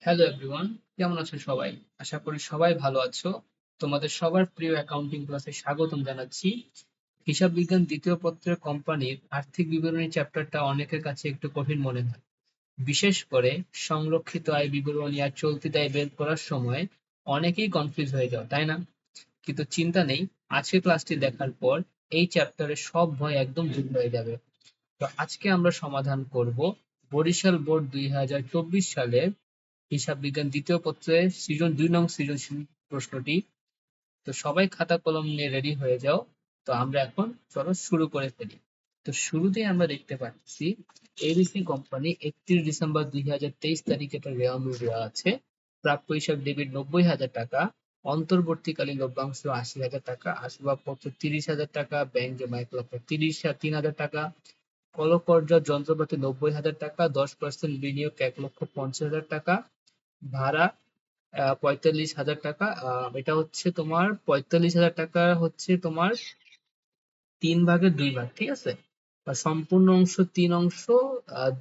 Hello everyone, কেমন আছো সবাই? আশা করি সবাই ভালো আছো। তোমাদের সবার প্রিয় অ্যাকাউন্টিং ক্লাসে স্বাগতম জানাচ্ছি। হিসাব বিজ্ঞান দ্বিতীয় পত্রের কোম্পানির আর্থিক বিবরণী চ্যাপ্টারটা অনেকের কাছে একটু কঠিন মনে হয়। বিশেষ করে সংরক্ষিত আয় বিবরণী আর চলতি দায় বের করার সময় অনেকেই কনফিউজ হয়ে যাও, তাই না? কিন্তু চিন্তা নেই, আজকের ক্লাসটি দেখার পর এই চ্যাপ্টারের সব ভয় একদম দূর হয়ে যাবে। তো আজকে আমরা সমাধান করব বরিশাল বোর্ড 2024 সালের হিসাব বিজ্ঞান দ্বিতীয় পত্রের সৃজন 2 নং সৃজনশীল প্রশ্নটি। তো সবাই খাতা কলম নিয়ে রেডি হয়ে যাও। তো আমরা এখন চলো শুরু করে ফেলি। তো শুরুতেই আমরা দেখতে পাচ্ছি এবিসি কোম্পানি 31 ডিসেম্বর 2023 তারিখে একটা রেওয়া মিল দেওয়া আছে। প্রাপ্য হিসাব ডেবিট 90,000 টাকা, অন্তর্বর্তীকালীন লভ্যাংশ 80,000 টাকা, আসবাবপত্র 30,000 টাকা, ব্যাংক জমা 1,30,000 টাকা, কলকর্যা যন্ত্রপাতি 90,000 টাকা, 10% বিনিয়োগ 1,50,000 টাকা, ভাড়া 45,000 টাকা। এটা হচ্ছে তোমার 45,000 টাকা হচ্ছে তোমার 3 ভাগের 2 ভাগ, ঠিক আছে? আর সম্পূর্ণ অংশ 3 অংশ,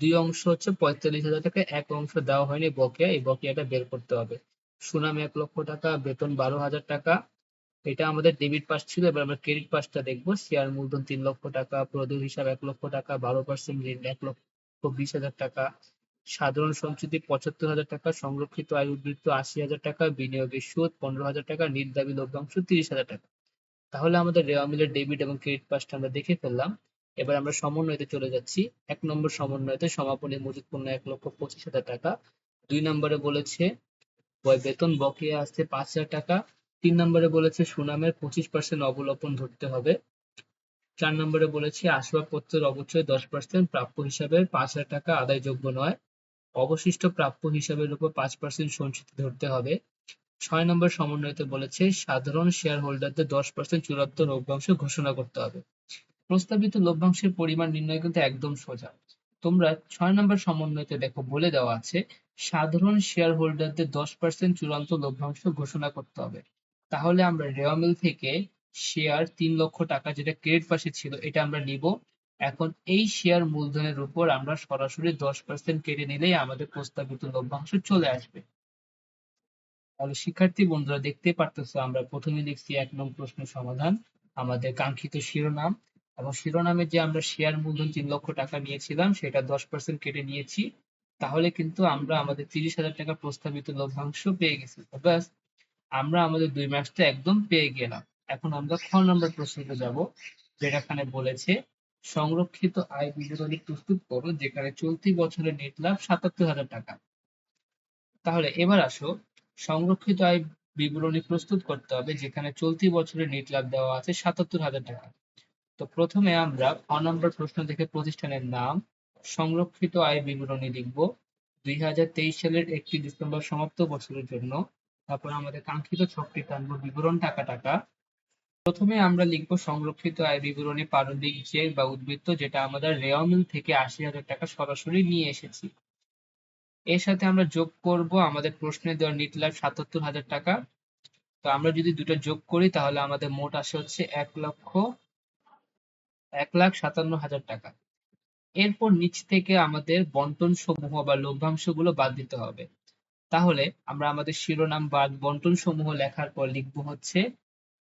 2 অংশ হচ্ছে 45,000 টাকা, এক অংশ দেওয়া হয়নি বকেয়া, এই বকেয়াটা বের করতে হবে। সুনাম 1 লক্ষ টাকা, বেতন 12,000 টাকা। এটা আমাদের ডেবিট পাস ছিল, এবার আমরা ক্রেডিট পাসটা দেখবো। শেয়ার মূলধন 3 লক্ষ টাকা, প্রদেয় হিসাব 1 লক্ষ টাকা, 12% ঋণ 1,20,000 টাকা, সাধারণ সঞ্চিতি 75,000 টাকা, সংরক্ষিত আয় উদ্বৃত্ত 80,000 টাকা, বিনিয়োগের সুদ 15,000 টাকা, নির্দাবি লভ্যাংশ 30,000 টাকা। তাহলে আমাদের রেওয়া মিলের ডেবিট এবং ক্রেডিট পাসটা আমরা দেখে ফেললাম। এবার আমরা সমন্বয়তে চলে যাচ্ছি। 1 নম্বর সমন্বয়তে সমাপনী মজুত পণ্য 1,25,000 টাকা। 2 নম্বরে বলেছে বেতন বকেয়া আছে 5,000 টাকা। 3 নম্বরে বলেছে সুনামের 25% অবলম্বন ধরতে হবে। 4 নম্বরে বলেছে আসবাবপত্রের অবচয় 10% প্রাপ্য হিসাবে 5,000 টাকা আদায়যোগ্য নয়। অবশিষ্ট প্রাপ্য হিসাবের উপর 5% সঞ্চিতি ধরতে হবে। 6 নম্বর সমন্বয়তে বলেছে সাধারণ শেয়ার হোল্ডারদের 10% চূড়ান্ত লভ্যাংশ ঘোষণা করতে হবে। প্রস্তাবিত লভ্যাংশের পরিমাণ নির্ণয় কিন্তু একদম সোজা। তোমরা 6 নম্বর সমন্বয়তে দেখো বলে দেওয়া আছে সাধারণ শেয়ার হোল্ডারদের 10% চূড়ান্ত লভ্যাংশ ঘোষণা করতে হবে। তাহলে আমরা রেওয়া মিল থেকে শেয়ার 3 লক্ষ টাকা যেটা ক্রেডিট পাশে ছিল এটা আমরা নিব। এখন এই শেয়ার মূলধনের উপর আমরা সরাসরি 10% কেটে নিলেই আমাদের প্রস্তাবিত লভ্যাংশ চলে আসবে। তাহলে শিক্ষার্থী বন্ধুরা দেখতে পারতেছো আমরা প্রথমে লিখছি 1 নং প্রশ্ন সমাধান, আমাদের কাঙ্ক্ষিত শিরোনাম, এবং শিরোনামে যে আমরা শেয়ার মূলধন 3 লক্ষ টাকা নিয়েছিলাম সেটা 10% কেটে নিয়েছি। তাহলে কিন্তু আমরা আমাদের 30,000 টাকা প্রস্তাবিত লভ্যাংশ পেয়ে গেছি। ব্যাস, আমরা আমাদের 2 মার্কসটা একদম পেয়ে গেলাম। এখন আমরা খ নম্বর প্রশ্নতে যাব, যেটা এখানে বলেছে সংরক্ষিত আয় বিবরণী প্রস্তুত করো যেখানে চলতি বছরের নেট লাভ 77,000 টাকা। তাহলে এবার আসো, সংরক্ষিত আয় বিবরণী প্রস্তুত করতে হবে যেখানে চলতি বছরের নেট লাভ দেওয়া আছে 77,000 টাকা। তো প্রথমে আমরা খ নম্বর প্রশ্ন থেকে প্রতিষ্ঠানের নাম, সংরক্ষিত আয় বিবরণী লিখব 2023 সালের 1 ডিসেম্বর সমাপ্ত বছরের জন্য। তারপর আমাদের কাঙ্ক্ষিত ছকটি টানবো বিবরণ টাকা টাকা। প্রথমে আমরা লিখব সংরক্ষিত আয় বিবরণী প্রারম্ভিক যে বা উদ্বৃত্ত যেটা আমাদের রেওয়া মিল থেকে 80,000 টাকা সরাসরি নিয়ে এসেছি। এর সাথে আমরা যোগ করব আমাদের প্রশ্নে দেওয়া নিট লাভ 77,000 টাকা। তো আমরা যদি দুটো যোগ করি তাহলে আমাদের মোট আসে হচ্ছে 1,57,000 টাকা। এরপর নিচ থেকে আমাদের বন্টন সমূহ বা লভ্যাংশ গুলো বাদ দিতে হবে। তাহলে আমরা আমাদের শিরোনাম বা বন্টন সমূহ লেখার পর লিখবো হচ্ছে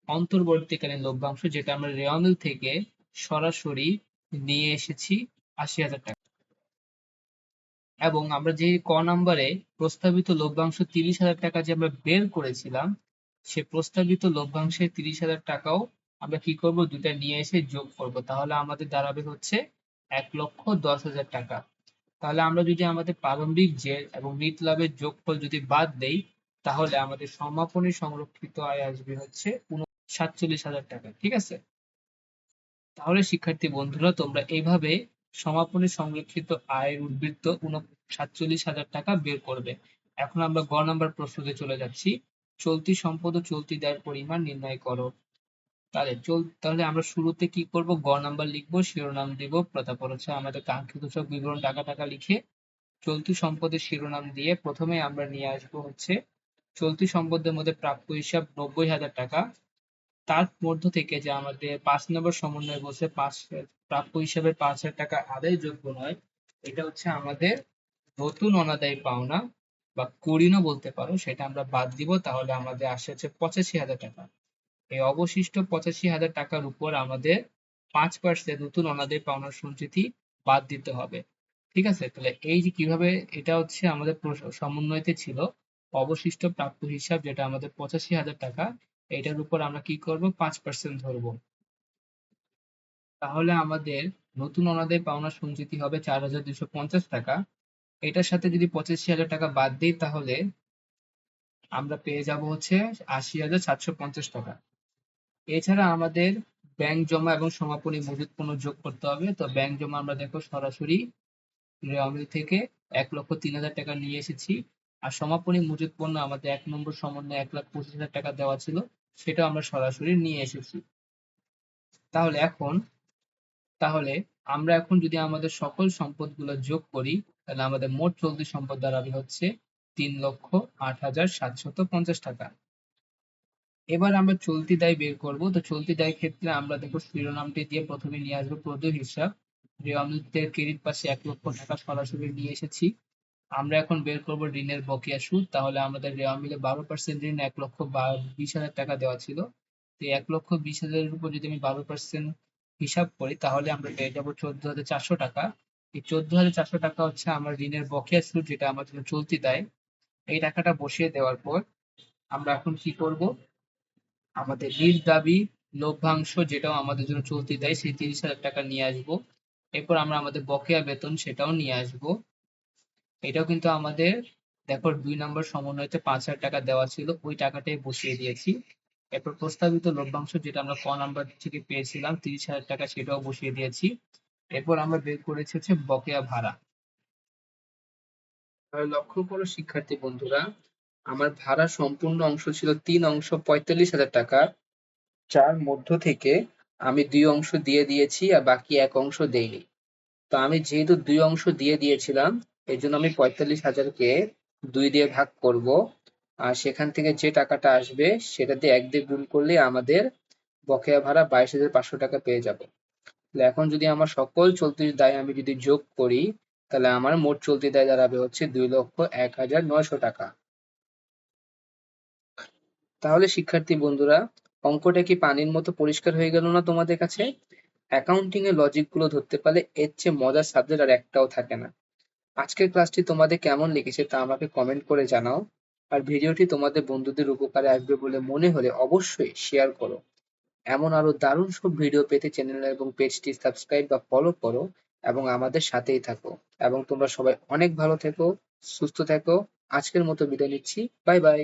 অন্তর্বর্তীকালীন লভ্যাংশ যেটা আমরা রেওয়া মিল থেকে সরাসরি নিয়ে এসেছি 80,000 টাকা। এবং আমরা যে ক নম্বরে প্রস্তাবিত লভ্যাংশ 30,000 টাকা যে আমরা বের করেছিলাম, সে প্রস্তাবিত লভ্যাংশের 30,000 টাকাও আমরা কি করব, দুটা নিয়ে এসে যোগ করব। তাহলে আমাদের দাঁড়াবে হচ্ছে 1,10,000 টাকা। তাহলে আমরা যদি আমাদের প্রারম্ভিক জের এবং নিট লাভের যোগফল যদি বাদ দেই তাহলে আমাদের সমাপনী সংরক্ষিত আয় আসবে হচ্ছে 47,000 টাকা, ঠিক আছে? তাহলে শিক্ষার্থী বন্ধুরা তোমরা এইভাবে সমাপনী সংরক্ষিত আয়ের উদ্বৃত্ত 47,000 টাকা বের করবে। এখন আমরা গ নাম্বার প্রশ্নতে চলে যাচ্ছি, চলতি সম্পদ ও চলতি দায়ের পরিমাণ নির্ণয় করো। তাহলে আমরা শুরুতে কি করব, গ নাম্বার লিখবো, শিরোনাম দিব, তারপর হচ্ছে আমাদের কাঙ্ক্ষিত সব বিবরণ টাকা টাকা লিখে চলতি সম্পদের শিরোনাম দিয়ে প্রথমে আমরা নিয়ে আসবো হচ্ছে চলতি সম্পদের মধ্যে প্রাপ্য হিসাব 90,000 টাকা। তার মধ্য থেকে যে আমাদের 5 নম্বর সমন্বয় বলছে প্রাপ্য হিসাবে 5,000 টাকা আদায়যোগ্য নয়, এটা হচ্ছে আমাদের নতুন অনাদায়ী পাওনা। বা কুড়িনও বলতে পারো, সেটা আমরা বাদ দিব, তাহলে আমাদের আসে হচ্ছে 85,000 টাকা। এই অবশিষ্ট 85,000 টাকার উপর আমাদের 5% নতুন অনাদায়ী পাওনা সঞ্চিতি বাদ দিতে হবে। ঠিক আছে, তাহলে এই যে কিভাবে, এটা হচ্ছে আমাদের সমন্বয়তে ছিল অবশিষ্ট প্রাপ্য হিসাব, যেটা আমাদের 85,000 টাকা, এটার উপর আমরা কি করব, 5% ধরবো। তাহলে আমাদের নতুন অনাদায়ী পাওনা সঞ্চিতি হবে 4,250 টাকা। এটার সাথে যদি 85,000 টাকা বাদ দিই, তাহলে আমরা পেয়ে যাব হচ্ছে 80,750 টাকা। এছাড়া আমাদের ব্যাংক জমা এবং সমাপনী মজুত পণ্য যোগ করতে হবে। তো ব্যাংক জমা আমরা দেখো সরাসরি রেওয়ামিল থেকে 1,03,000 টাকা নিয়ে এসেছি। আর সমাপনী মজুত পণ্য আমাদের 1 নম্বর সমন্বয়ে 1,25,000 টাকা দেওয়া ছিল, সেটা আমরা সরাসরি নিয়ে এসেছি। তাহলে এখন তাহলে আমরা এখন যদি আমাদের সকল সম্পদগুলো যোগ করি, তাহলে আমাদের মোট চলতি সম্পদ দাঁড়াবে হচ্ছে 3,08,750 টাকা। এবার আমরা চলতি দায় বের করব। তো চলতি দায় ক্ষেত্রে আমরা দেখো শিরোনামটি দিয়ে প্রথমে নিয়ে আসবো প্রদেয় হিসাব। রেওয়ামিলদের ক্রেডিট পাশে 1,00,000 টাকা সরাসরি নিয়ে এসেছি। আমরা এখন বের করব ঋণের বকেয়া সুদ। তাহলে আমাদের রেওয়ামিলে 12% ঋণ 1,20,000 টাকা দেওয়া ছিল। তো 1,20,000 উপর যদি আমি 12% হিসাব করি, তাহলে আমরা পেয়ে যাবো 14,400 টাকা। এই 14,400 টাকা হচ্ছে আমার ঋণের বকেয়া সুদ, যেটা আমার জন্য চলতি দায়। এই টাকাটা বসিয়ে দেওয়ার পর আমরা এখন কি করব, আমাদের ঋণ দাবি লভ্যাংশ, যেটাও আমাদের জন্য চলতি দায়, সেই 30,000 টাকা নিয়ে আসবো। এরপর আমরা আমাদের বকেয়া বেতন সেটাও নিয়ে আসবো। এটাও কিন্তু আমাদের দেখো 2 নম্বর সমন্বয়তে 5,000 টাকা দেওয়া ছিল, ওই টাকাটাই বসিয়ে দিয়েছি। এরপর প্রস্তাবিত লভ্যাংশ, যেটা আমরা ক নাম্বার থেকে পেয়েছিলাম 30,000 টাকা, সেটাও বসিয়ে দিয়েছি। এরপর আমরা বের করেছি হচ্ছে বকেয়া ভাড়া। তাহলে লক্ষ্য করো শিক্ষার্থী বন্ধুরা, আমার ভাড়া সম্পূর্ণ অংশ ছিল 3 অংশ 45,000 টাকা, যার মধ্য থেকে আমি 2 অংশ দিয়ে দিয়েছি আর বাকি 1 অংশ দেইনি। তো আমি যেহেতু 2 অংশ দিয়ে দিয়েছিলাম, এর জন্য আমি 45,000-কে 2 দিয়ে ভাগ করব, আর সেখান থেকে যে টাকাটা আসবে সেটা দিয়ে 1 দিয়ে গুণ করলে আমাদের বকেয়া ভাড়া 22,500 টাকা পেয়ে যাব। তাহলে এখন যদি আমার সকল চলতি দায় আমি যদি যোগ করি, তাহলে আমার মোট চলতি দায় দাঁড়াবে হচ্ছে 2,01,900 টাকা। তাহলে শিক্ষার্থী বন্ধুরা, অঙ্কটা কি পানির মতো পরিষ্কার হয়ে গেল না তোমাদের কাছে? অ্যাকাউন্টিং এর লজিক গুলো ধরতে পারলে এর চেয়ে মজার সাবজেক্ট আর একটাও থাকে না। আজকের ক্লাসটি তোমাদের কেমন লেগেছে তা আমাকে কমেন্ট করে জানাও। আর ভিডিওটি তোমাদের বন্ধুদের উপকারে আসবে বলে মনে হলে অবশ্যই শেয়ার করো। এমন আরো দারুণ সব ভিডিও পেতে চ্যানেল এবং পেজটি সাবস্ক্রাইব বা ফলো করো এবং আমাদের সাথেই থাকো। এবং তোমরা সবাই অনেক ভালো থেকো, সুস্থ থেকো। আজকের মতো বিদায় নিচ্ছি। Bye bye.